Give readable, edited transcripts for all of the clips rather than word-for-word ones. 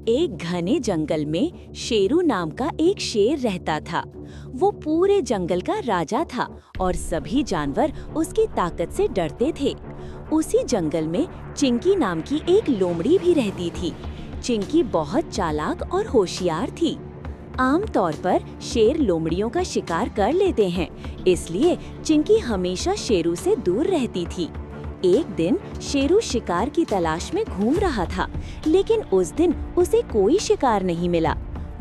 एक घने जंगल में शेरू नाम का एक शेर रहता था। वो पूरे जंगल का राजा था और सभी जानवर उसकी ताकत से डरते थे। उसी जंगल में चिंकी नाम की एक लोमड़ी भी रहती थी। चिंकी बहुत चालाक और होशियार थी। आम तौर पर शेर लोमड़ियों का शिकार कर लेते हैं, इसलिए चिंकी हमेशा शेरू से दूर रहती थी। एक दिन शेरू शिकार की तलाश में घूम रहा था, लेकिन उस दिन उसे कोई शिकार नहीं मिला।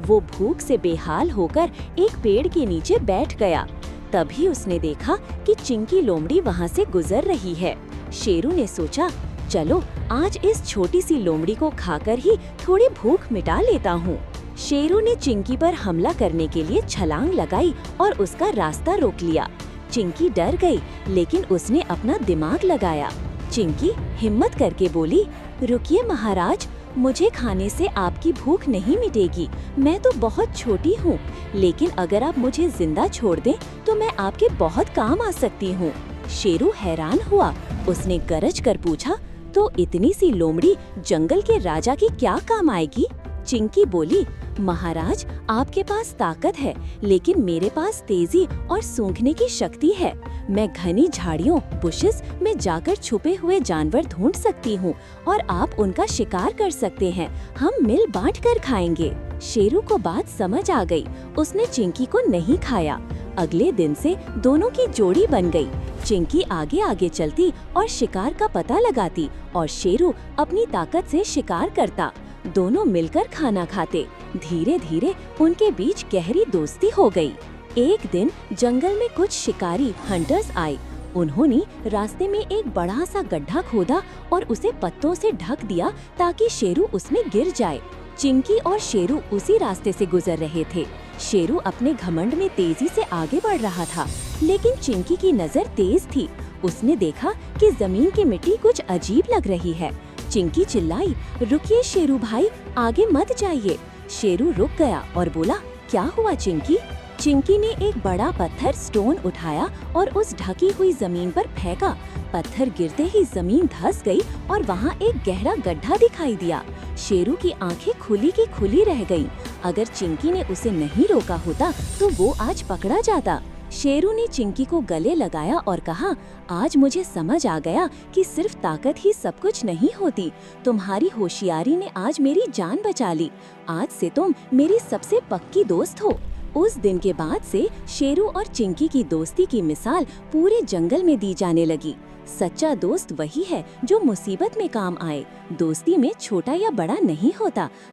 वो भूख से बेहाल होकर एक पेड़ के नीचे बैठ गया। तभी उसने देखा कि चिंकी लोमड़ी वहाँ से गुजर रही है। शेरू ने सोचा, चलो आज इस छोटी सी लोमड़ी को खाकर ही थोड़ी भूख मिटा लेता हूँ। शेरू ने चिंकी पर हमला करने के लिए छलांग लगाई और उसका रास्ता रोक लिया। चिंकी डर गई, लेकिन उसने अपना दिमाग लगाया। चिंकी हिम्मत करके बोली, रुकिए महाराज, मुझे खाने से आपकी भूख नहीं मिटेगी। मैं तो बहुत छोटी हूँ, लेकिन अगर आप मुझे जिंदा छोड़ दें तो मैं आपके बहुत काम आ सकती हूँ। शेरू हैरान हुआ। उसने गरज कर पूछा, तो इतनी सी लोमड़ी जंगल के राजा की क्या काम आएगी? चिंकी बोली, महाराज, आपके पास ताकत है, लेकिन मेरे पास तेजी और सूंघने की शक्ति है। मैं घनी झाड़ियों बुशेस में जाकर छुपे हुए जानवर ढूंढ सकती हूँ और आप उनका शिकार कर सकते हैं। हम मिल बांट कर खाएंगे। शेरू को बात समझ आ गई। उसने चिंकी को नहीं खाया। अगले दिन से दोनों की जोड़ी बन गई। चिंकी आगे आगे चलती और शिकार का पता लगाती और शेरू अपनी ताकत से शिकार करता। दोनों मिलकर खाना खाते। धीरे धीरे उनके बीच गहरी दोस्ती हो गई। एक दिन जंगल में कुछ शिकारी हंटर्स आए। उन्होंने रास्ते में एक बड़ा सा गड्ढा खोदा और उसे पत्तों से ढक दिया ताकि शेरू उसमें गिर जाए। चिंकी और शेरू उसी रास्ते से गुजर रहे थे। शेरू अपने घमंड में तेजी से आगे बढ़ रहा था, लेकिन चिंकी की नजर तेज थी। उसने देखा कि जमीन की मिट्टी कुछ अजीब लग रही है। चिंकी चिल्लाई, रुकिए शेरू भाई, आगे मत जाइए। शेरू रुक गया और बोला, क्या हुआ चिंकी? चिंकी ने एक बड़ा पत्थर स्टोन उठाया और उस ढकी हुई जमीन पर फेंका। पत्थर गिरते ही जमीन धंस गई और वहाँ एक गहरा गड्ढा दिखाई दिया। शेरू की आंखें खुली की खुली रह गईं। अगर चिंकी ने उसे नहीं रोका होता तो वो आज पकड़ा जाता। शेरू ने चिंकी को गले लगाया और कहा, आज मुझे समझ आ गया कि सिर्फ ताकत ही सब कुछ नहीं होती। तुम्हारी होशियारी ने आज मेरी जान बचा ली। आज से तुम मेरी सबसे पक्की दोस्त हो। उस दिन के बाद से शेरू और चिंकी की दोस्ती की मिसाल पूरे जंगल में दी जाने लगी। सच्चा दोस्त वही है जो मुसीबत में काम आए। दोस्ती में छोटा या बड़ा नहीं होता।